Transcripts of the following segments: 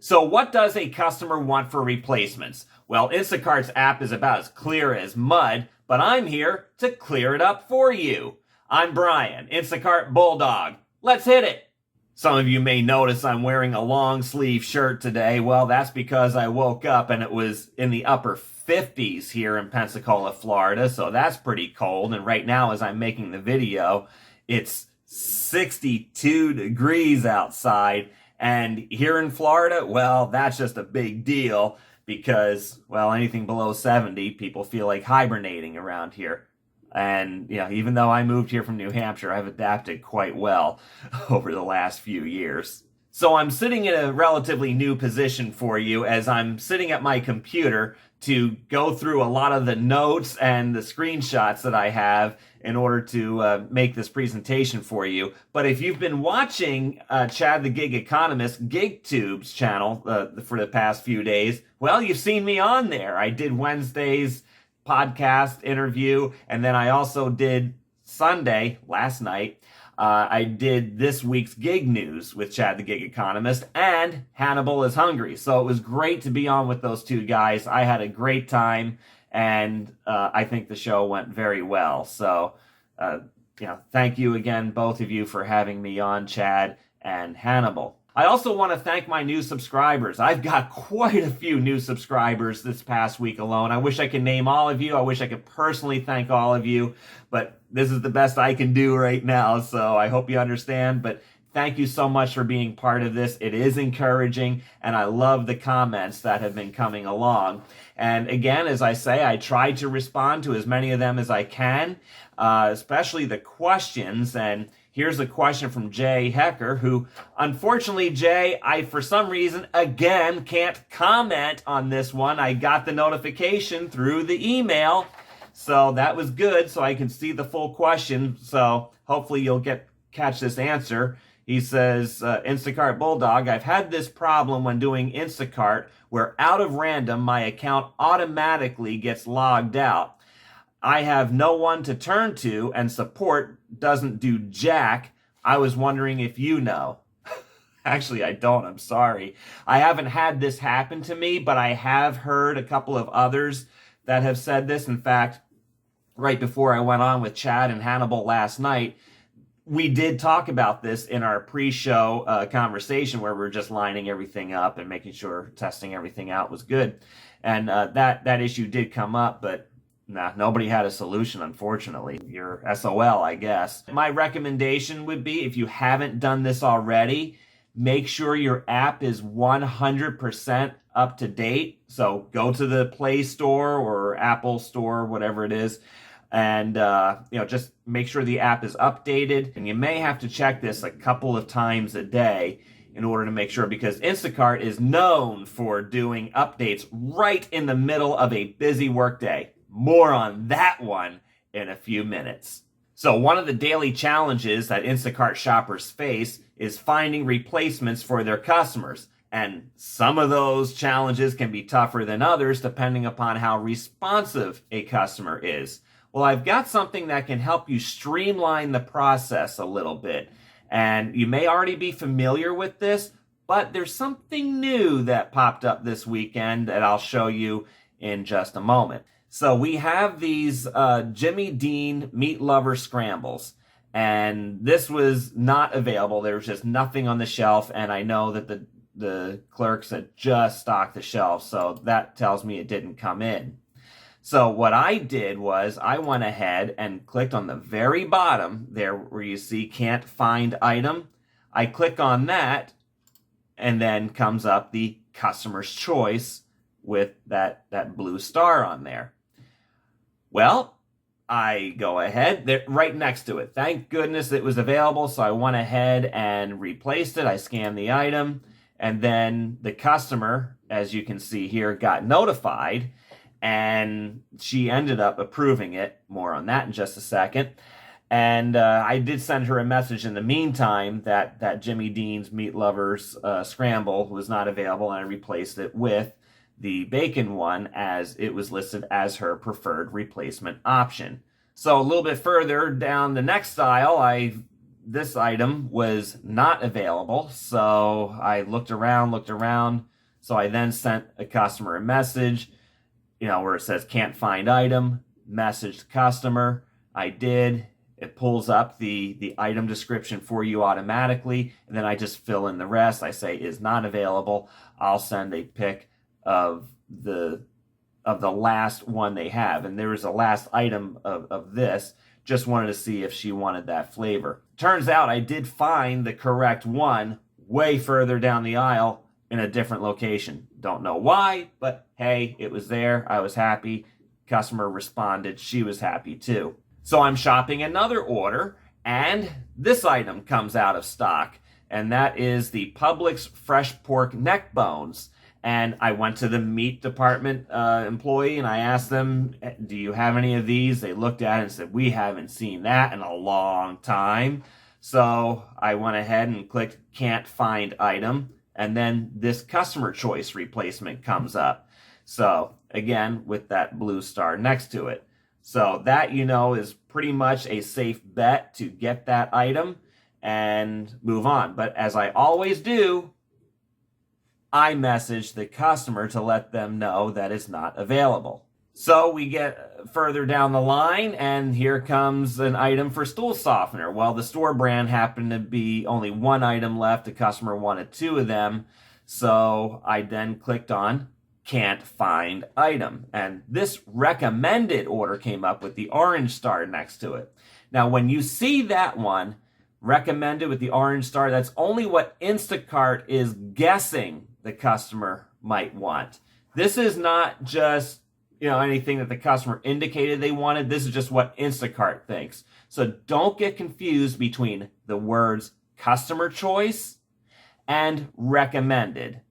So what does a customer want for replacements? Well, Instacart's app is about as clear as mud, but I'm here to clear it up for you. I'm Brian, Instacart Bulldog. Let's hit it. Some of you may notice I'm wearing a long sleeve shirt today. Well, that's because I woke up and it was in the upper 50s here in Pensacola, Florida, so that's pretty cold. And right now, as I'm making the video, it's 62 degrees outside. And here in Florida, well, that's just a big deal because, well, anything below 70, people feel like hibernating around here. And, even though I moved here from New Hampshire, I've adapted quite well over the last few years. So I'm sitting in a relatively new position for you as I'm sitting at my computer to go through a lot of the notes and the screenshots that I have in order to make this presentation for you. But if you've been watching Chad the Gig Economist GigTube's channel for the past few days, well, you've seen me on there. I did Wednesday's podcast interview, and then I also did Sunday, last night, I did this week's gig news with Chad the Gig Economist and Hannibal is Hungry. So it was great to be on with those two guys. I had a great time, and I think the show went very well. So, thank you again, both of you, for having me on, Chad and Hannibal. I also want to thank my new subscribers. I've got quite a few new subscribers this past week alone. I wish I could name all of you. I wish I could personally thank all of you, but this is the best I can do right now, so I hope you understand. But thank you so much for being part of this. It is encouraging, and I love the comments that have been coming along. And again, as I say, I try to respond to as many of them as I can, especially the questions. And here's a question from Jay Hecker, who, unfortunately, Jay, I, for some reason, again, can't comment on this one. I got the notification through the email, so that was good, so I can see the full question. So hopefully you'll catch this answer. He says, Instacart Bulldog, I've had this problem when doing Instacart where out of random, my account automatically gets logged out. I have no one to turn to, and support doesn't do jack. I was wondering if you know. Actually, I don't. I'm sorry. I haven't had this happen to me, but I have heard a couple of others that have said this. In fact, right before I went on with Chad and Hannibal last night, we did talk about this in our pre-show conversation where we were just lining everything up and making sure testing everything out was good. And that issue did come up, but nobody had a solution, unfortunately. You're SOL, I guess. My recommendation would be, if you haven't done this already, make sure your app is 100% up to date. So go to the Play Store or Apple Store, whatever it is, and just make sure the app is updated. And you may have to check this a couple of times a day in order to make sure, because Instacart is known for doing updates right in the middle of a busy workday. More on that one in a few minutes. So one of the daily challenges that Instacart shoppers face is finding replacements for their customers. And some of those challenges can be tougher than others depending upon how responsive a customer is. Well, I've got something that can help you streamline the process a little bit. And you may already be familiar with this, but there's something new that popped up this weekend that I'll show you in just a moment. So we have these Jimmy Dean Meat Lover Scrambles, and this was not available. There was just nothing on the shelf, and I know that the clerks had just stocked the shelf, so that tells me it didn't come in. So what I did was I went ahead and clicked on the very bottom there where you see can't find item. I click on that, and then comes up the customer's choice with that blue star on there. Well, I go ahead, right next to it. Thank goodness it was available, so I went ahead and replaced it. I scanned the item, and then the customer, as you can see here, got notified, and she ended up approving it. More on that in just a second. And I did send her a message in the meantime that Jimmy Dean's Meat Lovers Scramble was not available, and I replaced it with the bacon one as it was listed as her preferred replacement option. So a little bit further down the next aisle, I this item was not available. So I looked around. So I then sent a customer a message, where it says can't find item, message the customer. I did. It pulls up the item description for you automatically, and then I just fill in the rest. I say is not available. I'll send a pic of the last one they have, and there was a last item of this. Just wanted to see if she wanted that flavor. Turns out I did find the correct one way further down the aisle in a different location. Don't know why, but hey, it was there. I was happy. Customer responded. She was happy too. So I'm shopping another order, and this item comes out of stock, and that is the Publix fresh pork neck bones. And I went to the meat department employee, and I asked them, do you have any of these? They looked at it and said, we haven't seen that in a long time. So I went ahead and clicked can't find item, and then this customer choice replacement comes up. So again, with that blue star next to it. So that, is pretty much a safe bet to get that item and move on. But as I always do, I message the customer to let them know that it's not available. So we get further down the line, and here comes an item for stool softener. Well, the store brand happened to be only one item left. The customer wanted two of them. So I then clicked on can't find item. And this recommended order came up with the orange star next to it. Now, when you see that one recommended with the orange star, that's only what Instacart is guessing the customer might want. This is not just, anything that the customer indicated they wanted. This is just what Instacart thinks. So don't get confused between the words customer choice and recommended.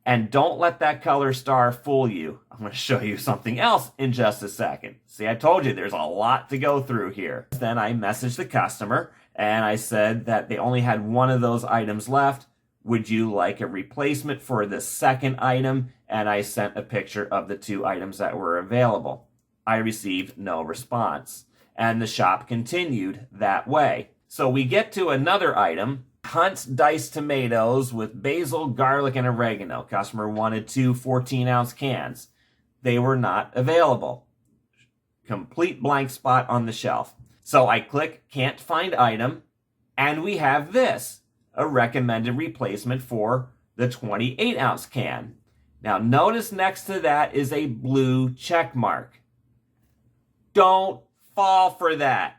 And don't let that color star fool you. I'm going to show you something else in just a second. See, I told you there's a lot to go through here. Then I messaged the customer, and I said that they only had one of those items left. Would you like a replacement for the second item? And I sent a picture of the two items that were available. I received no response. And the shop continued that way. So we get to another item. Hunt's diced tomatoes with basil, garlic, and oregano. Customer wanted two 14-ounce cans. They were not available. Complete blank spot on the shelf. So I click can't find item, and we have this, a recommended replacement for the 28-ounce can. Now notice next to that is a blue check mark. Don't fall for that.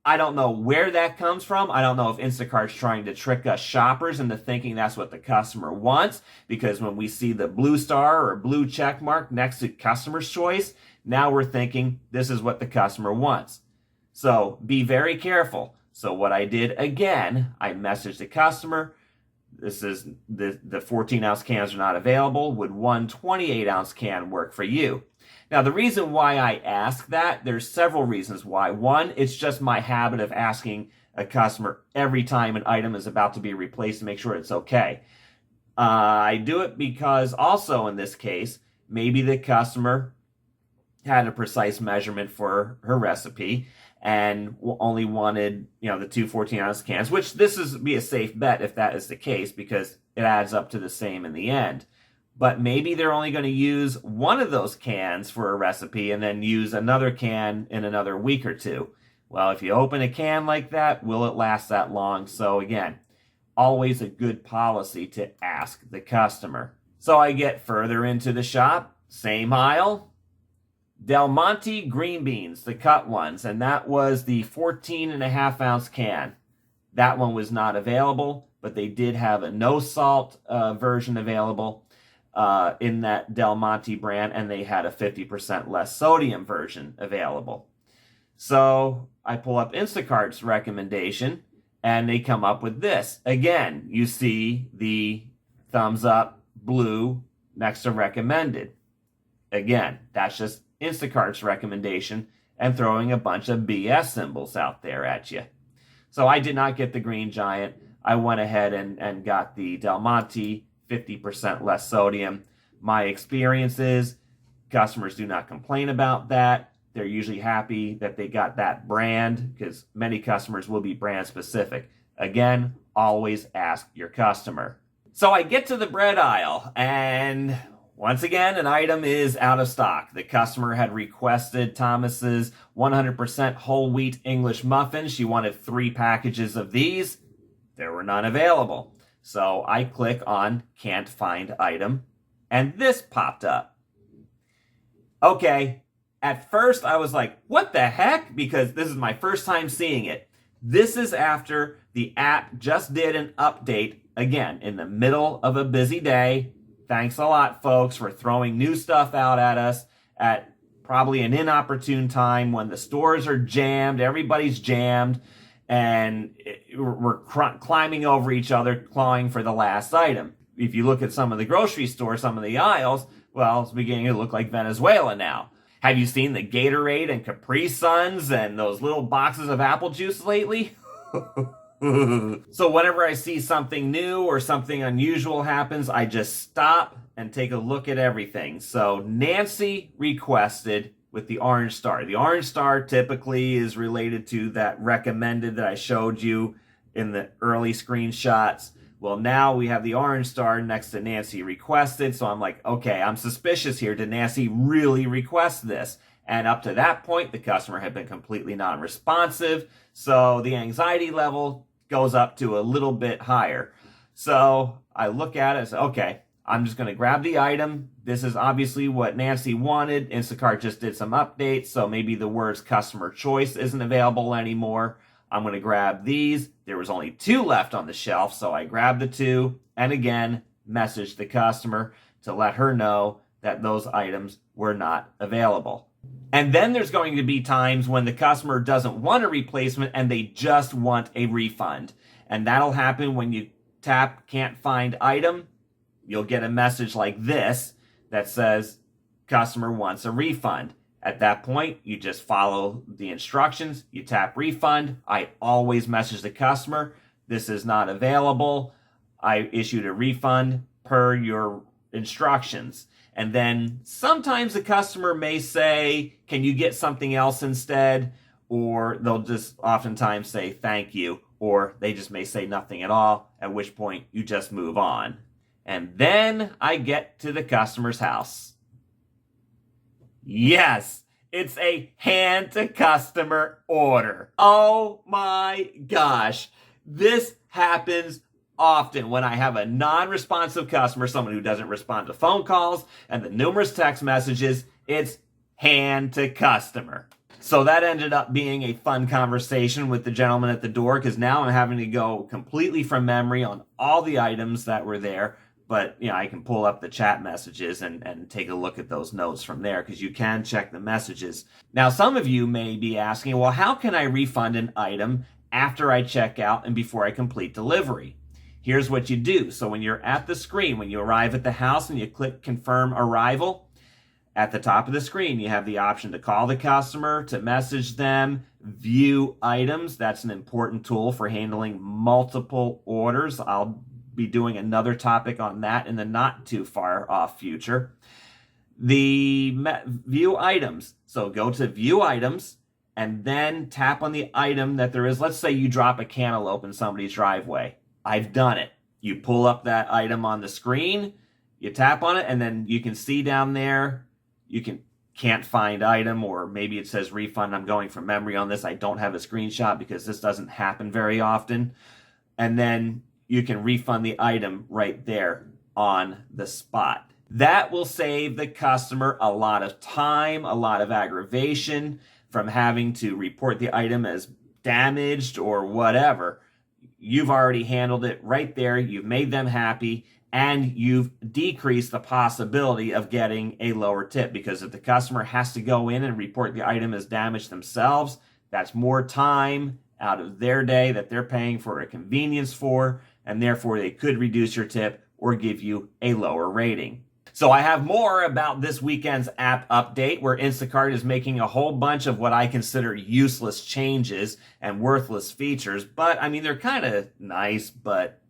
I don't know where that comes from. I don't know if Instacart's trying to trick us shoppers into thinking that's what the customer wants, because when we see the blue star or blue check mark next to customer's choice, now we're thinking this is what the customer wants. So be very careful. So what I did again, I messaged the customer. This is the 14-ounce cans are not available. Would one 28-ounce can work for you? Now, the reason why I ask that, there's several reasons why. One, it's just my habit of asking a customer every time an item is about to be replaced to make sure it's okay. I do it because also in this case, maybe the customer had a precise measurement for her recipe and only wanted, the two 14-ounce cans, which this is be a safe bet if that is the case, because it adds up to the same in the end. But maybe they're only going to use one of those cans for a recipe and then use another can in another week or two. Well, if you open a can like that, will it last that long? So again, always a good policy to ask the customer. So I get further into the shop, same aisle, Del Monte green beans, the cut ones, and that was the 14.5-ounce can. That one was not available, but they did have a no salt version available in that Del Monte brand, and they had a 50% less sodium version available. So I pull up Instacart's recommendation, and they come up with this. Again, you see the thumbs up blue next to recommended. Again, that's just Instacart's recommendation and throwing a bunch of BS symbols out there at you. So I did not get the Green Giant. I went ahead and got the Del Monte, 50% less sodium. My experience is customers do not complain about that. They're usually happy that they got that brand because many customers will be brand specific. Again, always ask your customer. So I get to the bread aisle, and once again, an item is out of stock. The customer had requested Thomas's 100% whole wheat English muffins. She wanted 3 packages of these. There were none available. So I click on can't find item, and this popped up. Okay, at first I was like, what the heck? Because this is my first time seeing it. This is after the app just did an update, again, in the middle of a busy day. Thanks a lot, folks, for throwing new stuff out at us at probably an inopportune time when the stores are jammed, everybody's jammed, and we're climbing over each other, clawing for the last item. If you look at some of the grocery stores, some of the aisles, well, it's beginning to look like Venezuela now. Have you seen the Gatorade and Capri Suns and those little boxes of apple juice lately? So whenever I see something new or something unusual happens, I just stop and take a look at everything. So Nancy requested with the orange star. The orange star typically is related to that recommended that I showed you in the early screenshots. Well, now we have the orange star next to Nancy requested. So I'm like, okay, I'm suspicious here. Did Nancy really request this? And up to that point, the customer had been completely non-responsive. So the anxiety level goes up to a little bit higher. So I look at it and say, okay, I'm just going to grab the item. This is obviously what Nancy wanted. Instacart just did some updates. So maybe the words customer choice isn't available anymore. I'm going to grab these. There was only 2 left on the shelf, so I grabbed the 2 and again messaged the customer to let her know that those items were not available. And then there's going to be times when the customer doesn't want a replacement and they just want a refund. And that'll happen when you tap can't find item. You'll get a message like this that says customer wants a refund. At that point, you just follow the instructions. You tap refund. I always message the customer, this is not available. I issued a refund per your instructions. And then sometimes the customer may say, can you get something else instead? Or they'll just oftentimes say thank you. Or they just may say nothing at all, at which point you just move on. And then I get to the customer's house. Yes, it's a hand-to-customer order. Oh my gosh. This happens often when I have a non-responsive customer, someone who doesn't respond to phone calls and the numerous text messages. It's hand-to-customer. So that ended up being a fun conversation with the gentleman at the door because now I'm having to go completely from memory on all the items that were there. But, you know, I can pull up the chat messages and take a look at those notes from there because you can check the messages. Now, some of you may be asking, well, how can I refund an item after I check out and before I complete delivery? Here's what you do. So when you're at the screen, when you arrive at the house and you click confirm arrival, at the top of the screen, you have the option to call the customer, to message them, view items. That's an important tool for handling multiple orders. I'll be doing another topic on that in the not too far off future. The view items. So go to view items and then tap on the item that there is. Let's say you drop a cantaloupe in somebody's driveway. I've done it. You pull up that item on the screen, you tap on it, and then you can see down there, can't find item, or maybe it says refund. I'm going from memory on this. I don't have a screenshot because this doesn't happen very often. And then you can refund the item right there on the spot. That will save the customer a lot of time, a lot of aggravation from having to report the item as damaged or whatever. You've already handled it right there. You've made them happy, and you've decreased the possibility of getting a lower tip, because if the customer has to go in and report the item as damaged themselves, that's more time out of their day that they're paying for a convenience for, and therefore they could reduce your tip or give you a lower rating. So I have more about this weekend's app update, where Instacart is making a whole bunch of what I consider useless changes and worthless features. But I mean, they're kind of nice, but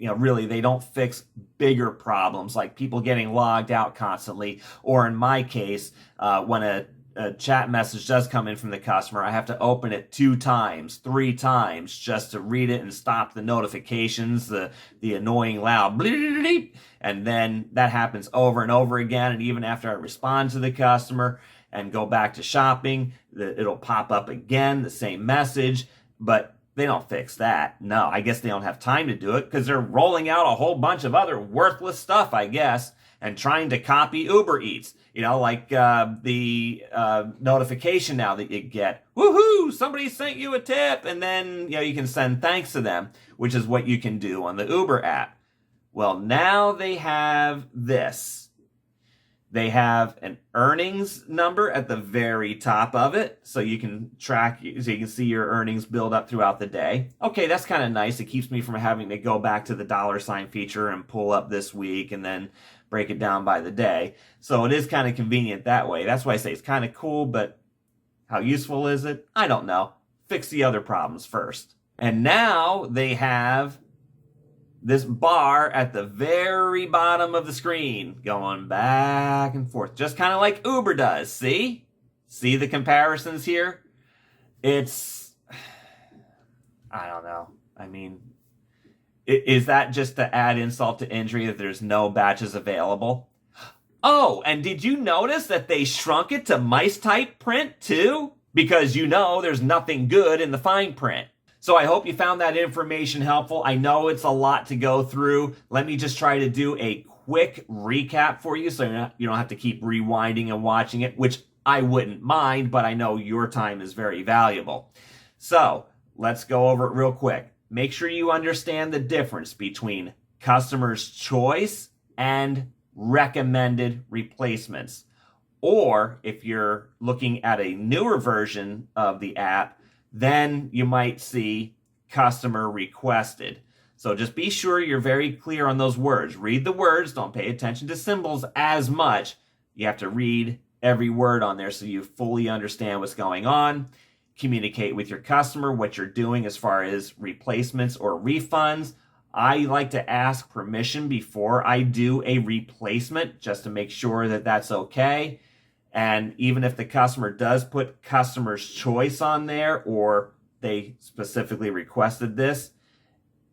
really they don't fix bigger problems like people getting logged out constantly, or in my case, when a a chat message does come in from the customer, I have to open it 2 times, 3 times just to read it and stop the notifications, the annoying loud bleep, and then that happens over and over again. And even after I respond to the customer and go back to shopping, it'll pop up again, the same message, but they don't fix that. No, I guess they don't have time to do it because they're rolling out a whole bunch of other worthless stuff, I guess, and trying to copy Uber Eats. You know, like the notification now that you get, woohoo, somebody sent you a tip, and then, you know, you can send thanks to them, which is what you can do on the Uber app. Well, now they have this. They have an earnings number at the very top of it, so you can track, so you can see your earnings build up throughout the day. Okay, that's kind of nice. It keeps me from having to go back to the $ feature and pull up this week and then break it down by the day. So it is kind of convenient that way. That's why I say it's kind of cool, but how useful is it? I don't know. Fix the other problems first. And now they have this bar at the very bottom of the screen going back and forth, just kind of like Uber does. See the comparisons here? It's, I don't know. I mean, is that just to add insult to injury that there's no batches available? Oh, and did you notice that they shrunk it to mice type print too? Because you know there's nothing good in the fine print. So I hope you found that information helpful. I know it's a lot to go through. Let me just try to do a quick recap for you so you don't have to keep rewinding and watching it, which I wouldn't mind, but I know your time is very valuable. So let's go over it real quick. Make sure you understand the difference between customer's choice and recommended replacements. Or if you're looking at a newer version of the app, then you might see customer requested. So just be sure you're very clear on those words. Read the words, don't pay attention to symbols as much. You have to read every word on there so you fully understand what's going on. Communicate with your customer what you're doing as far as replacements or refunds. I like to ask permission before I do a replacement just to make sure that that's okay. And even if the customer does put customer's choice on there or they specifically requested this,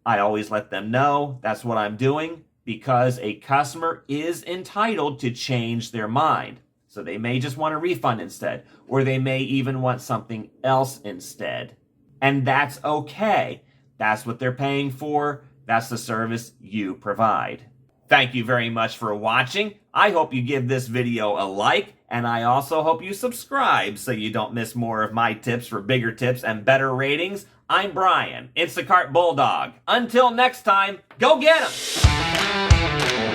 I always let them know that's what I'm doing because a customer is entitled to change their mind. So they may just want a refund instead, or they may even want something else instead. And that's okay. That's what they're paying for. That's the service you provide. Thank you very much for watching. I hope you give this video a like, and I also hope you subscribe so you don't miss more of my tips for bigger tips and better ratings. I'm Brian, Instacart Bulldog. Until next time, go get 'em!